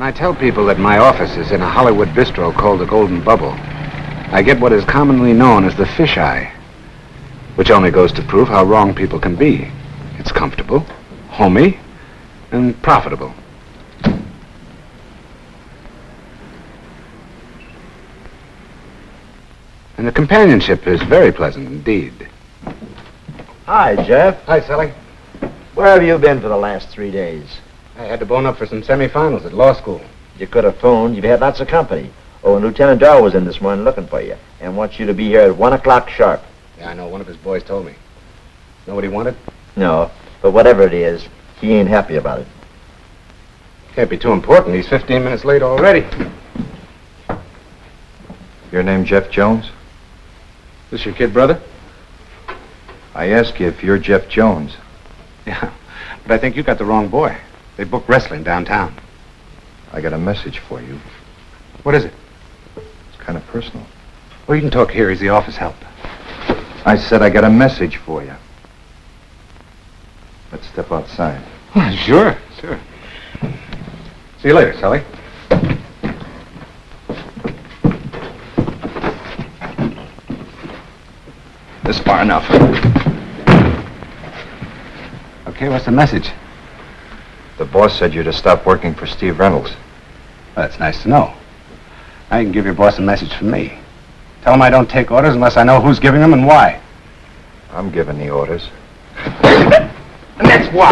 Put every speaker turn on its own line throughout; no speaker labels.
I tell people that my office is in a Hollywood bistro called the Golden Bubble, I get what is commonly known as the fisheye, which only goes to prove how wrong people can be. It's comfortable, homey, and profitable. And the companionship is very pleasant indeed.
Hi, Jeff.
Hi, Sally.
Where have you been for the last 3 days?
I had to bone up for some semifinals at law school.
You could have phoned. You've had lots of company. Oh, and Lieutenant Darrell was in this morning looking for you and wants you to be here at 1 o'clock sharp.
Yeah, I know. One of his boys told me. Know what he wanted?
No, but whatever it is, he ain't happy about it.
Can't be too important. He's 15 minutes late already.
Your name Jeff Jones?
This your kid brother?
I ask you if you're Jeff Jones.
Yeah, but I think you got the wrong boy. They book wrestling downtown.
I got a message for you.
What is it?
It's kind of personal.
Well, you can talk here. He's the office help.
I said I got a message for you. Let's step outside.
Sure. See you later, Sally.
This far enough.
Okay, what's the message?
The boss said you're to stop working for Steve Reynolds.
Well, that's nice to know. Now you can give your boss a message from me. Tell him I don't take orders unless I know who's giving them and why.
I'm giving the orders.
And that's why.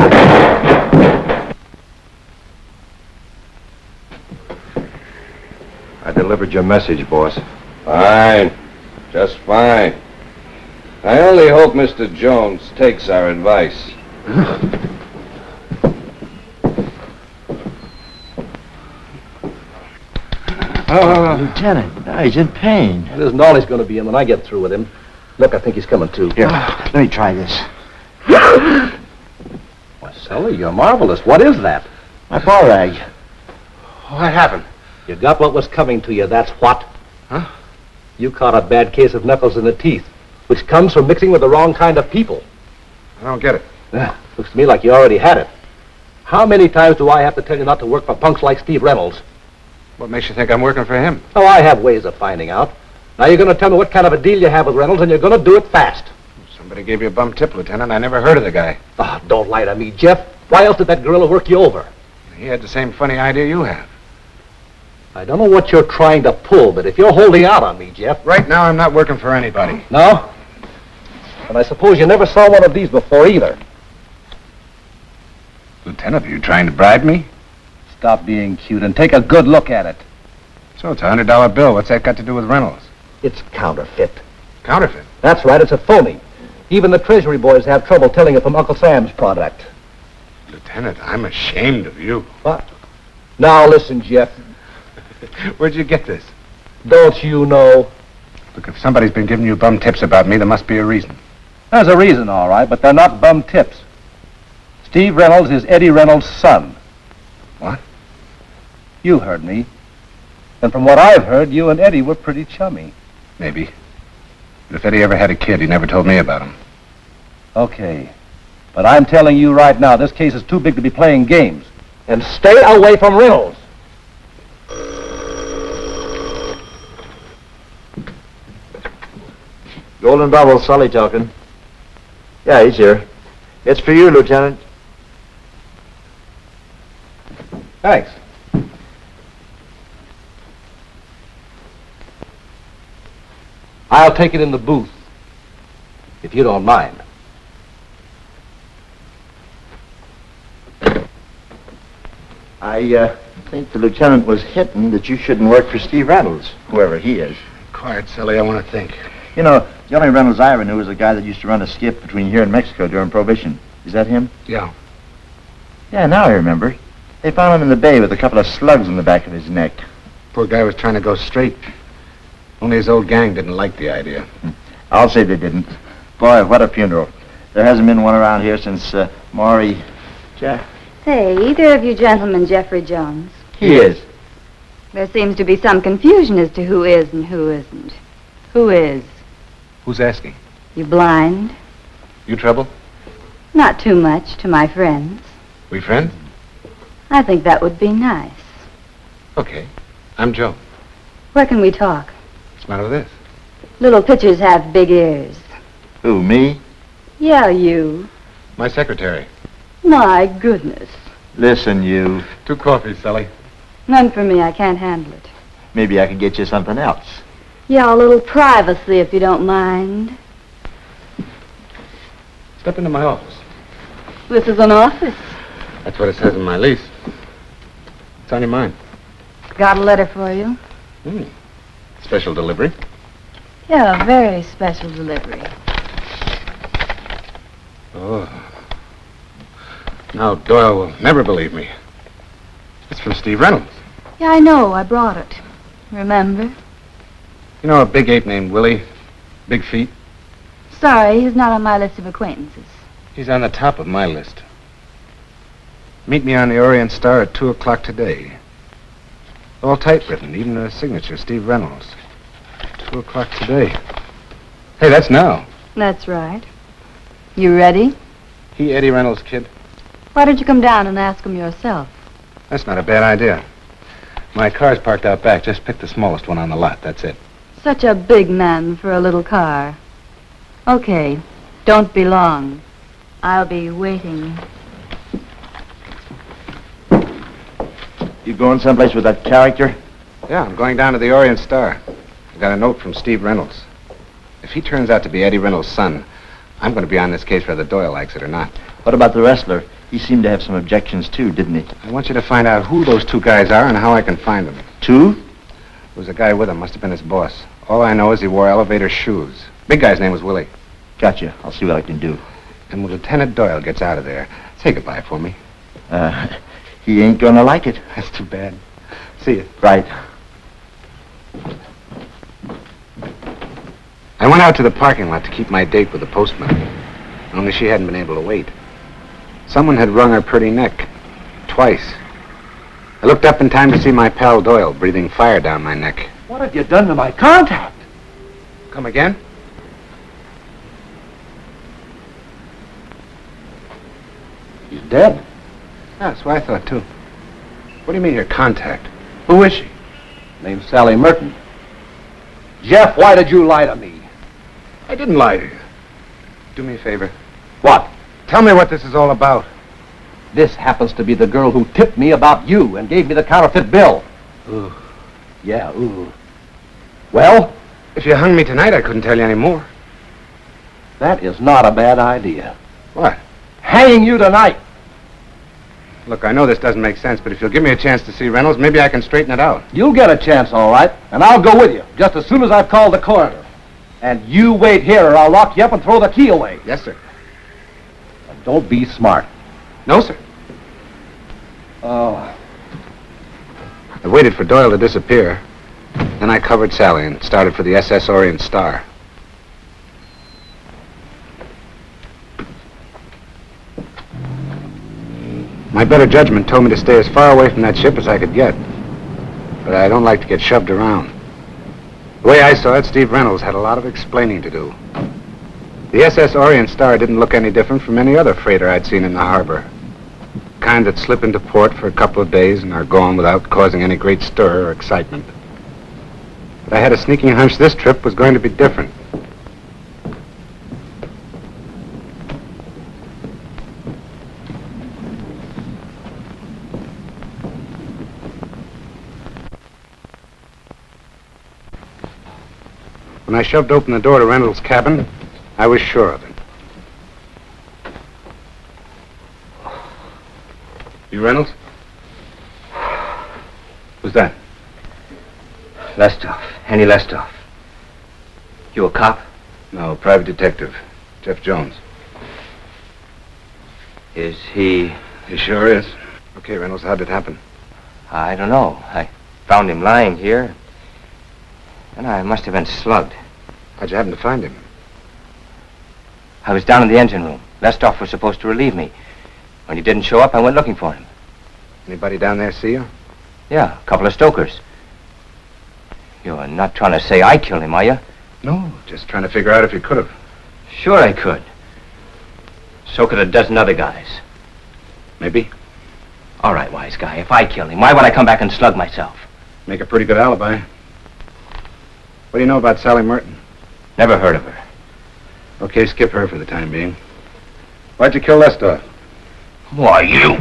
I delivered your message, boss.
Fine. Just fine. I only hope Mr. Jones takes our advice.
Lieutenant, he's in pain.
It isn't all he's going to be in when I get through with him. Look, I think he's coming to.
Here, let me try this.
Why, Sully, you're marvelous. What is that?
My ball rag.
What happened?
You got what was coming to you, that's what.
Huh?
You caught a bad case of knuckles in the teeth, which comes from mixing with the wrong kind of people.
I don't get it.
Looks to me like you already had it. How many times do I have to tell you not to work for punks like Steve Reynolds?
What makes you think I'm working for him?
Oh, I have ways of finding out. Now you're going to tell me what kind of a deal you have with Reynolds, and you're going to do it fast.
Somebody gave you a bum tip, Lieutenant. I never heard of the guy.
Oh, don't lie to me, Jeff. Why else did that gorilla work you over?
He had the same funny idea you have.
I don't know what you're trying to pull, but if you're holding out on me, Jeff...
Right now, I'm not working for anybody.
No? And I suppose you never saw one of these before either.
Lieutenant, are you trying to bribe me?
Stop being cute and take a good look at it.
So it's a $100 bill. What's that got to do with Reynolds?
It's counterfeit.
Counterfeit?
That's right, it's a phony. Even the Treasury boys have trouble telling it from Uncle Sam's product.
Lieutenant, I'm ashamed of you.
What? Now listen, Jeff.
Where'd you get this?
Don't you know?
Look, if somebody's been giving you bum tips about me, there must be a reason.
There's a reason, all right, but they're not bum tips. Steve Reynolds is Eddie Reynolds' son.
What?
You heard me. And from what I've heard, you and Eddie were pretty chummy.
Maybe. But if Eddie ever had a kid, he never told me about him.
Okay. But I'm telling you right now, this case is too big to be playing games. And stay away from Reynolds.
Golden Bubble, Sully talking. Yeah, he's here. It's for you, Lieutenant.
Thanks. I'll take it in the booth, if you don't mind.
I think the lieutenant was hitting that you shouldn't work for Steve Reynolds, whoever he is.
Quiet, Sally, I want to think.
You know, the only Reynolds I ever knew was a guy that used to run a skiff between here and Mexico during Prohibition. Is that him?
Yeah.
Yeah, now I remember. They found him in the bay with a couple of slugs in the back of his neck.
Poor guy was trying to go straight. Only his old gang didn't like the idea.
I'll say they didn't. Boy, what a funeral. There hasn't been one around here since Maury Jeff.
Say, either of you gentlemen Jeffrey Jones?
He is.
There seems to be some confusion as to who is and who isn't. Who is?
Who's asking?
You blind?
You trouble?
Not too much to my friends.
We friends?
I think that would be nice.
Okay. I'm Joe.
Where can we talk?
What's the matter with this?
Little pitchers have big ears.
Who, me?
Yeah, you.
My secretary.
My goodness.
Listen, you.
2 coffees, Sally.
None for me. I can't handle it.
Maybe I could get you something else.
Yeah, a little privacy if you don't mind.
Step into my office.
This is an office.
That's what it says in my lease. What's on your mind?
Got a letter for you.
Special delivery.
Yeah, very special delivery.
Oh. Now, Doyle will never believe me. It's from Steve Reynolds.
Yeah, I know. I brought it. Remember?
You know a big ape named Willie? Big feet?
Sorry, he's not on my list of acquaintances.
He's on the top of my list. Meet me on the Orient Star at 2 o'clock today. All typewritten, even the signature, Steve Reynolds. 2 o'clock today. Hey, that's now.
That's right. You ready?
He Eddie Reynolds' kid?
Why don't you come down and ask him yourself?
That's not a bad idea. My car's parked out back. Just pick the smallest one on the lot. That's it.
Such a big man for a little car. Okay, don't be long. I'll be waiting.
You going someplace with that character?
Yeah, I'm going down to the Orient Star. I got a note from Steve Reynolds. If he turns out to be Eddie Reynolds' son, I'm going to be on this case whether Doyle likes it or not.
What about the wrestler? He seemed to have some objections, too, didn't he?
I want you to find out who those 2 guys are and how I can find them.
2?
There was a guy with him. Must have been his boss. All I know is he wore elevator shoes. Big guy's name was Willie.
Gotcha. I'll see what I can do.
And when Lieutenant Doyle gets out of there, say goodbye for me.
He ain't gonna like it.
That's too bad. See you.
Right.
I went out to the parking lot to keep my date with the postman. Only she hadn't been able to wait. Someone had wrung her pretty neck. Twice. I looked up in time to see my pal Doyle breathing fire down my neck.
What have you done to my contact?
Come again?
He's dead.
Yeah, that's what I thought, too. What do you mean, your contact?
Who is she? Name's Sally Merton. Jeff, why did you lie to me?
I didn't lie to you. Do me a favor.
What?
Tell me what this is all about.
This happens to be the girl who tipped me about you and gave me the counterfeit bill.
Ooh.
Yeah, ooh. Well,
If you hung me tonight, I couldn't tell you any more.
that is not a bad idea.
What?
Hanging you tonight.
Look, I know this doesn't make sense, but if you'll give me a chance to see Reynolds, maybe I can straighten it out.
You'll get a chance, all right, and I'll go with you, just as soon as I've called the coroner. And you wait here, or I'll lock you up and throw the key away.
Yes, sir.
And don't be smart.
No, sir.
Oh.
I waited for Doyle to disappear. Then I covered Sally and started for the SS Orient Star. My better judgment told me to stay as far away from that ship as I could get. But I don't like to get shoved around. The way I saw it, Steve Reynolds had a lot of explaining to do. The SS Orient Star didn't look any different from any other freighter I'd seen in the harbor. Kind that slip into port for a couple of days and are gone without causing any great stir or excitement. But I had a sneaking hunch this trip was going to be different. When I shoved open the door to Reynolds' cabin, I was sure of it. You Reynolds? Who's that?
Lestoff. Henny Lestoff. You a cop?
No, private detective. Jeff Jones.
Is he...
He sure is. Okay, Reynolds, how'd it happen?
I don't know. I found him lying here. And I must have been slugged.
How'd you happen to find him?
I was down in the engine room. Lestoff was supposed to relieve me. When he didn't show up, I went looking for him.
Anybody down there see you?
Yeah, a couple of stokers. You're not trying to say I killed him, are you?
No, just trying to figure out if you could have.
Sure I could. So could a dozen other guys.
Maybe.
All right, wise guy, if I killed him, why would I come back and slug myself?
Make a pretty good alibi. What do you know about Sally Merton?
Never heard of her.
Okay, skip her for the time being. Why'd you kill Lester?
Why, you?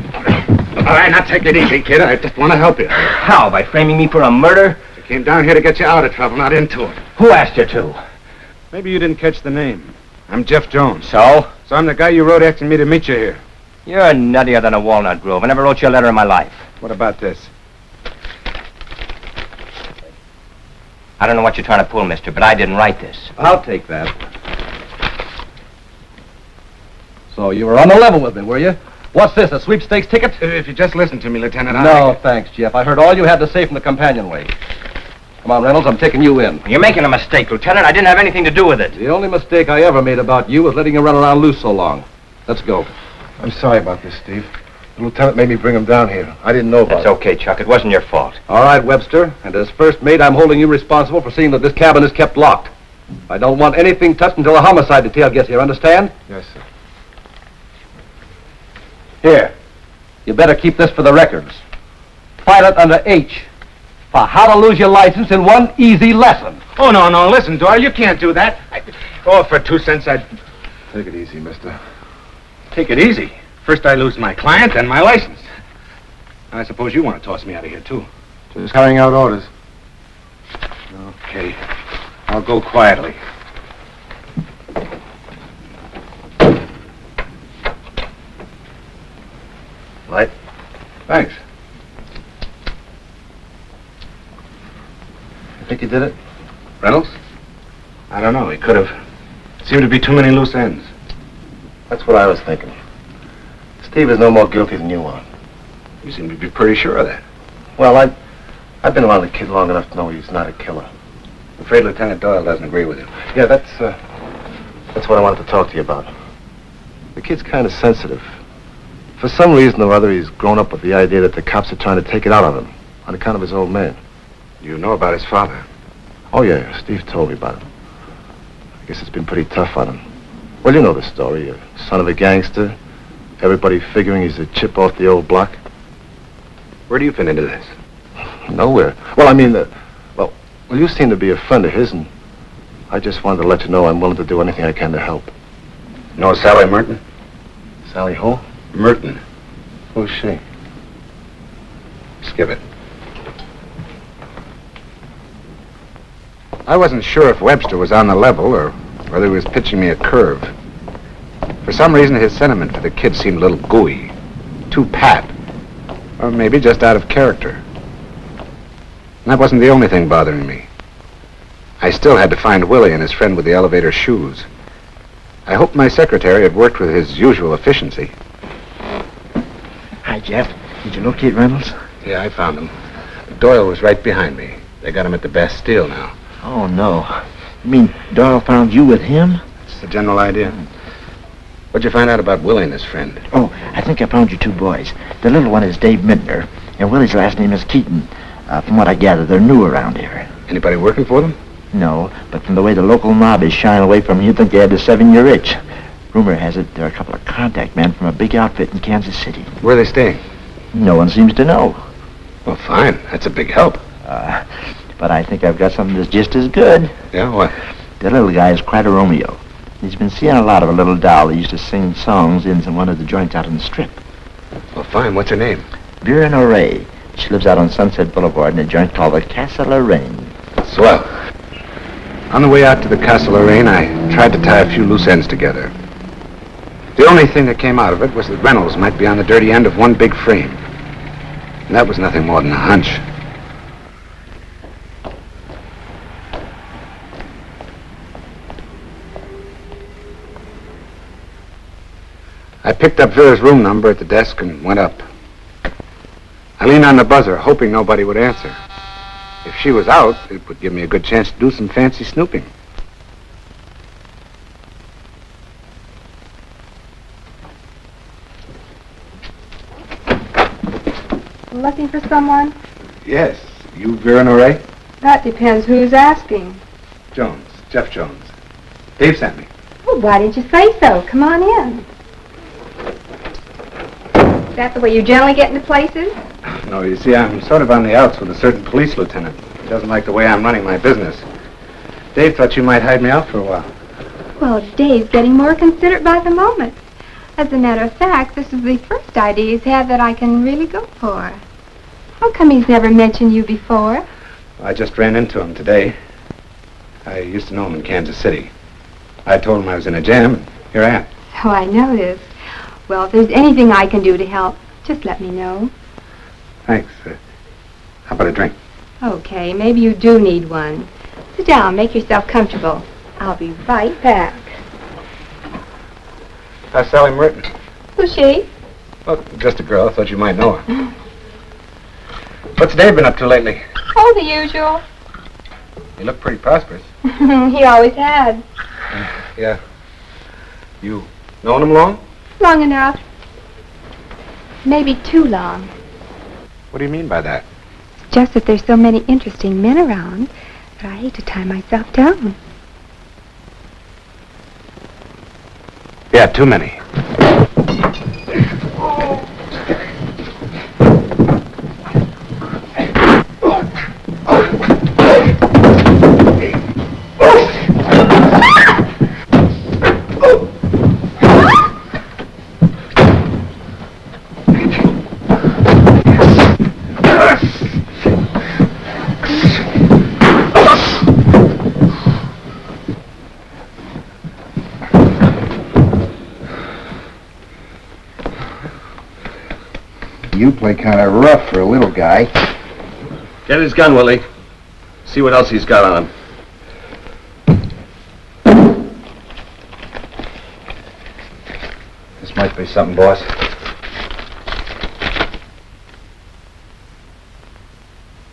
All right, now take it easy, kid. I just want to help you.
How, by framing me for a murder?
I came down here to get you out of trouble, not into it.
Who asked you to?
Maybe you didn't catch the name. I'm Jeff Jones.
So?
So I'm the guy you wrote asking me to meet you here.
You're nuttier than a walnut grove. I never wrote you a letter in my life.
What about this?
I don't know what you're trying to pull, mister, but I didn't write this.
I'll take that. So you were on the level with me, were you? What's this, a sweepstakes ticket?
If you just listen to me, Lieutenant,
No, thanks, Jeff. I heard all you had to say from the companionway. Come on, Reynolds, I'm taking you in.
You're making a mistake, Lieutenant. I didn't have anything to do with it.
The only mistake I ever made about you was letting you run around loose so long. Let's go.
I'm sorry about this, Steve. The lieutenant made me bring him down here. I didn't know about
That's okay, Chuck. It wasn't your fault.
All right, Webster. And as first mate, I'm holding you responsible for seeing that this cabin is kept locked. I don't want anything touched until a homicide detail gets here, understand?
Yes, sir.
Here. You better keep this for the records. Pilot under H. For how to lose your license in one easy lesson.
Oh, no, listen, Doyle, you can't do that. For 2 cents, I'd...
Take it easy, mister.
Take it easy. First I lose my client, then my license. I suppose you want to toss me out of here, too.
Just carrying out orders.
Okay. I'll go quietly.
Light?
Thanks.
You think you did it?
Reynolds? I don't know. He could have. Seemed to be too many loose ends.
That's what I was thinking. Steve is no more guilty than you are.
You seem to be pretty sure of that.
Well, I've been around the kid long enough to know he's not a killer.
I'm afraid Lieutenant Doyle doesn't agree with him.
Yeah, that's what I wanted to talk to you about. The kid's kind of sensitive. For some reason or other, he's grown up with the idea that the cops are trying to take it out of him on account of his old man.
You know about his father?
Oh, yeah, Steve told me about him. I guess it's been pretty tough on him. Well, you know the story. A son of a gangster, everybody figuring he's a chip off the old block.
Where do you fit into this?
Nowhere. Well, I mean, well, you seem to be a friend of his, and I just wanted to let you know I'm willing to do anything I can to help.
Know Sally Merton?
Sally who?
Merton.
Who's she?
Skip it. I wasn't sure if Webster was on the level or whether he was pitching me a curve. For some reason, his sentiment for the kid seemed a little gooey, too pat, or maybe just out of character. And that wasn't the only thing bothering me. I still had to find Willie and his friend with the elevator shoes. I hoped my secretary had worked with his usual efficiency.
Hi, Jeff. Did you locate Reynolds?
Yeah, I found him. Doyle was right behind me. They got him at the Bastille now.
Oh, no. You mean Doyle found you with him?
That's the general idea. What'd you find out about Willie and his friend?
Oh, I think I found you 2 boys. The little one is Dave Mintner, and Willie's last name is Keaton. From what I gather, they're new around here.
Anybody working for them?
No, but from the way the local mob is shying away from you, you'd think they had a 7-year itch. Rumor has it there are a couple of contact men from a big outfit in Kansas City.
Where are they staying?
No one seems to know.
Well, fine. That's a big help.
But I think I've got something that's just as good.
Yeah, what?
The little guy is quite a Romeo. He's been seeing a lot of a little doll that used to sing songs in one of the joints out on the Strip.
Well, fine. What's her name?
Vera Norray. She lives out on Sunset Boulevard in a joint called the Casa Lorraine.
Swell. On the way out to the Casa Lorraine, I tried to tie a few loose ends together. The only thing that came out of it was that Reynolds might be on the dirty end of one big frame. And that was nothing more than a hunch. I picked up Vera's room number at the desk and went up. I leaned on the buzzer, hoping nobody would answer. If she was out, it would give me a good chance to do some fancy snooping.
Looking for someone?
Yes. You Vera Noray?
That depends who's asking.
Jones. Jeff Jones. Dave sent me.
Well, why didn't you say so? Come on in. Is that the way you generally get into places?
No, you see, I'm sort of on the outs with a certain police lieutenant. He doesn't like the way I'm running my business. Dave thought you might hide me out for a while.
Well, Dave's getting more considerate by the moment. As a matter of fact, this is the first idea he's had that I can really go for. How come he's never mentioned you before?
I just ran into him today. I used to know him in Kansas City. I told him I was in a jam, and here I am.
Oh, I noticed. Well, if there's anything I can do to help, just let me know.
Thanks. How about a drink?
Okay, maybe you do need one. Sit down, make yourself comfortable. I'll be right back.
That's Sally Merton.
Who's she?
Well, just a girl. I thought you might know her. What's Dave been up to lately?
Oh, the usual.
You look pretty prosperous.
He always has.
Yeah. You known him long?
Long enough. Maybe too long.
What do you mean by that?
Just that there's so many interesting men around that I hate to tie myself down.
Yeah, too many.
You play kind of rough for a little guy.
Get his gun, Willie. See what else he's got on him.
This might be something, boss.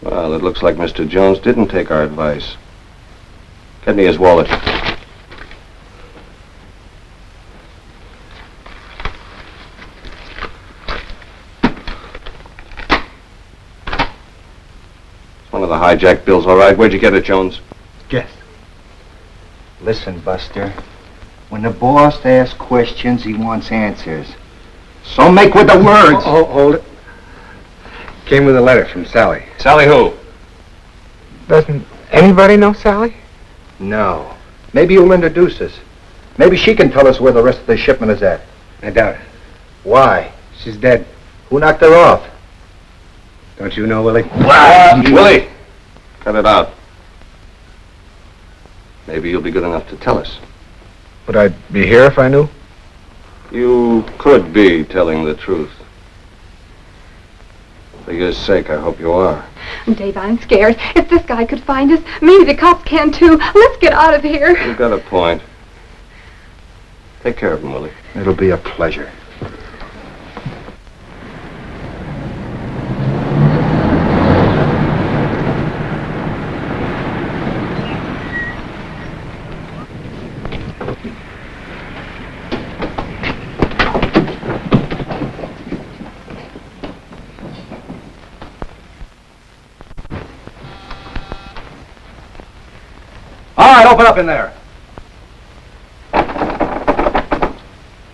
Well, it looks like Mr. Jones didn't take our advice. Get me his wallet. One of the hijacked bills, all right. Where'd you get it, Jones?
Guess. Listen, Buster. When the boss asks questions, he wants answers. So make with the words.
Oh, hold it. Came with a letter from Sally.
Sally who?
Doesn't anybody know Sally?
No. Maybe you'll introduce us. Maybe she can tell us where the rest of the shipment is at.
I doubt it.
Why?
She's dead.
Who knocked her off?
Don't you know, Willie?
Willie! Cut it out. Maybe you'll be good enough to tell us.
Would I be here if I knew?
You could be telling the truth. For your sake, I hope you are.
Dave, I'm scared. If this guy could find us, maybe the cops can too. Let's get out of here.
You've got a point. Take care of him, Willie.
It'll be a pleasure.
All right, open up in there.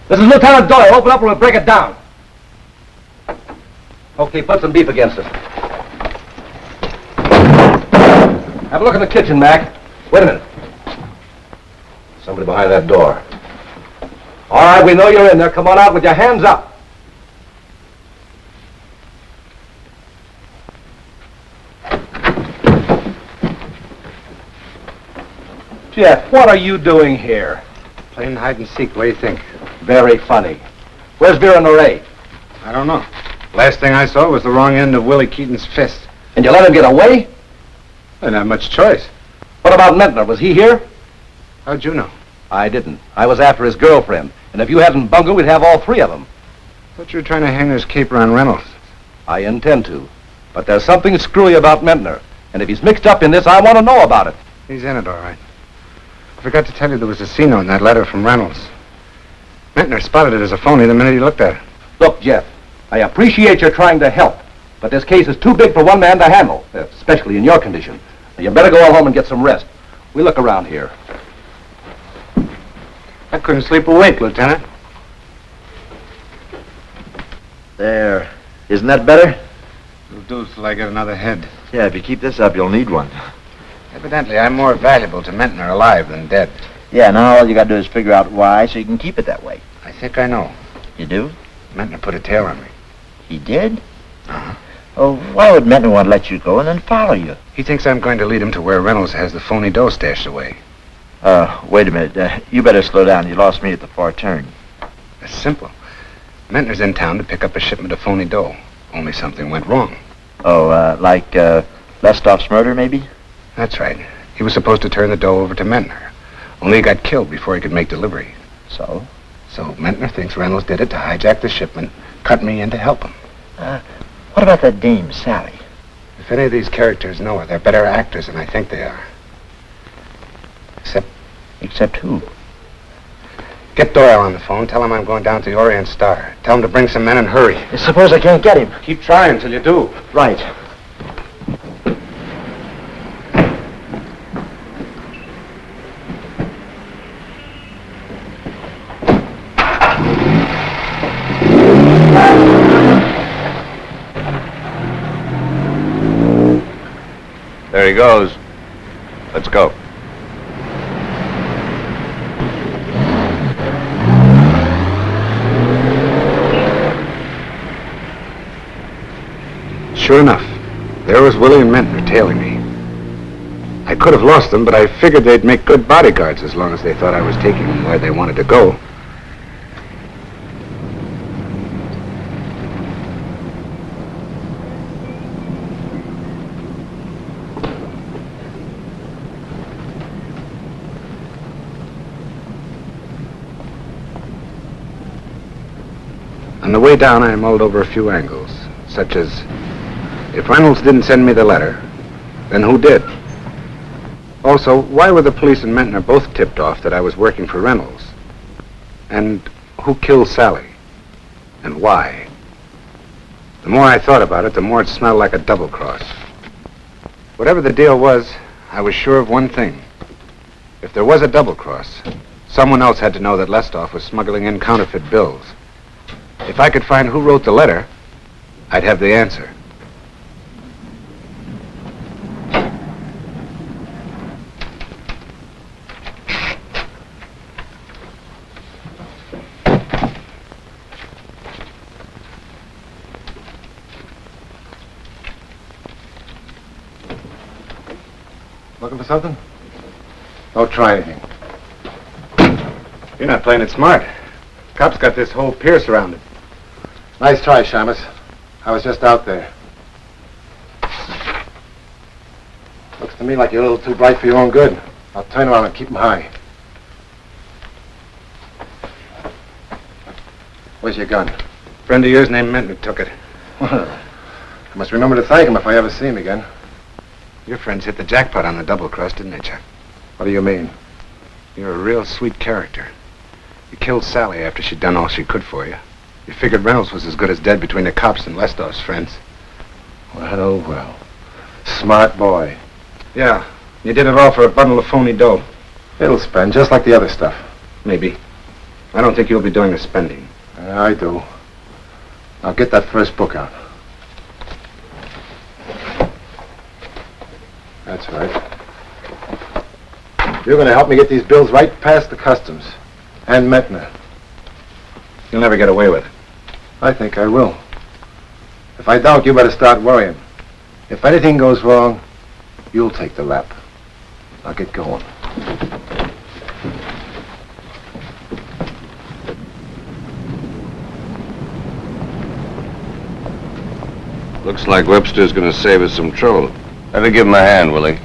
This is Lieutenant Doyle. Open up or we'll break it down. Okay, put some beef against it. Have a look in the kitchen, Mac. Wait a minute. Somebody behind that door. All right, we know you're in there. Come on out with your hands up. Jeff, what are you doing here?
Playing hide and seek. What do you think?
Very funny. Where's Vera Noray?
I don't know. Last thing I saw was the wrong end of Willie Keaton's fist.
And you let him get away?
I didn't have much choice.
What about Mentner? Was he here?
How'd you know?
I didn't. I was after his girlfriend. And if you hadn't bungled, we'd have all three of them.
Thought you were trying to hang this caper on Reynolds.
I intend to. But there's something screwy about Mentner. And if he's mixed up in this, I want to know about it.
He's in it, all right. I forgot to tell you there was a C note in that letter from Reynolds. Mentner spotted it as a phoney the minute he looked at it.
Look, Jeff, I appreciate your trying to help. But this case is too big for one man to handle, especially in your condition. Now, you better go home and get some rest. We look around here.
I couldn't sleep a wink, Lieutenant.
There. Isn't that better?
It'll do till I get another head.
Yeah, if you keep this up, you'll need one.
Evidently, I'm more valuable to Mentner alive than dead.
Yeah, now all you gotta do is figure out why so you can keep it that way.
I think I know.
You do?
Mentner put a tail on me.
He did?
Uh-huh.
Oh, why would Mentner want to let you go and then follow you?
He thinks I'm going to lead him to where Reynolds has the phony dough stashed away.
Wait a minute. You better slow down. You lost me at the far turn.
It's simple. Mentner's in town to pick up a shipment of phony dough. Only something went wrong.
Oh, like, Lestoff's murder, maybe?
That's right. He was supposed to turn the dough over to Mentner. Only he got killed before he could make delivery.
So?
So Mentner thinks Reynolds did it to hijack the shipment, cut me in to help him.
What about that dame, Sally?
If any of these characters know her, they're better actors than I think they are.
Except who?
Get Doyle on the phone. Tell him I'm going down to the Orient Star. Tell him to bring some men and hurry.
Suppose I can't get him.
Keep trying till you do.
Right.
There he goes. Let's go.
Sure enough, there was Willie and Mentner tailing me. I could have lost them, but I figured they'd make good bodyguards as long as they thought I was taking them where they wanted to go. On the way down, I mulled over a few angles, such as, if Reynolds didn't send me the letter, then who did? Also, why were the police and Mentner both tipped off that I was working for Reynolds? And who killed Sally? And why? The more I thought about it, the more it smelled like a double cross. Whatever the deal was, I was sure of one thing. If there was a double cross, someone else had to know that Lestoff was smuggling in counterfeit bills. If I could find who wrote the letter, I'd have the answer.
Looking for something? Don't try anything.
You're not playing it smart. Cops got this whole pier surrounded.
Nice try, Shamus. I was just out there. Looks to me like you're a little too bright for your own good. I'll turn around and keep them high. Where's your gun?
Friend of yours named Mentner took it.
I must remember to thank him if I ever see him again.
Your friends hit the jackpot on the double cross, didn't they, Chuck?
What do you mean?
You're a real sweet character. You killed Sally after she'd done all she could for you. You figured Reynolds was as good as dead between the cops and Lestoff's friends.
Well, oh, well. Smart boy.
Yeah, you did it all for a bundle of phony dough.
It'll spend just like the other stuff.
Maybe. I don't think you'll be doing the spending.
I do. Now get that first book out. That's right. You're going to help me get these bills right past the customs. And Mentner.
You'll never get away with it.
I think I will. If I don't, you better start worrying. If anything goes wrong, you'll take the lap. I'll get going.
Looks like Webster's gonna save us some trouble. Better give him a hand, Willie.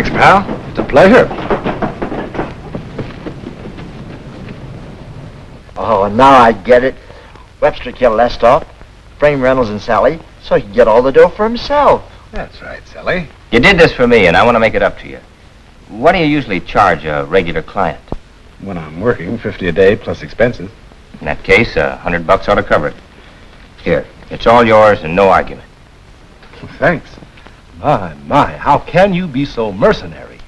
Thanks, pal.
It's a pleasure.
Oh, and now I get it. Webster killed Lestoff, framed Reynolds and Sally, so he could get all the dough for himself.
That's right, Sally.
You did this for me, and I want to make it up to you. What do you usually charge a regular client?
When I'm working, 50 a day plus expenses.
In that case, $100 ought to cover it. Here, it's all yours and no argument.
Thanks.
My, how can you be so mercenary?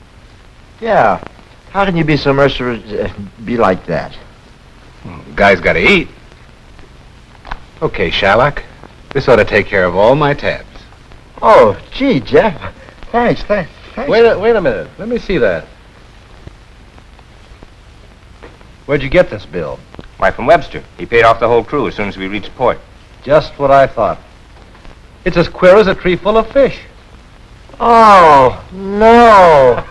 Yeah. How can you be so merciless, be like that?
Well, the guy's got to eat. Okay, Shylock. This ought to take care of all my tabs.
Oh, gee, Jeff. Thanks.
Wait a minute. Let me see that. Where'd you get this bill?
Why, from Webster. He paid off the whole crew as soon as we reached port.
Just what I thought. It's as queer as a tree full of fish.
Oh, no.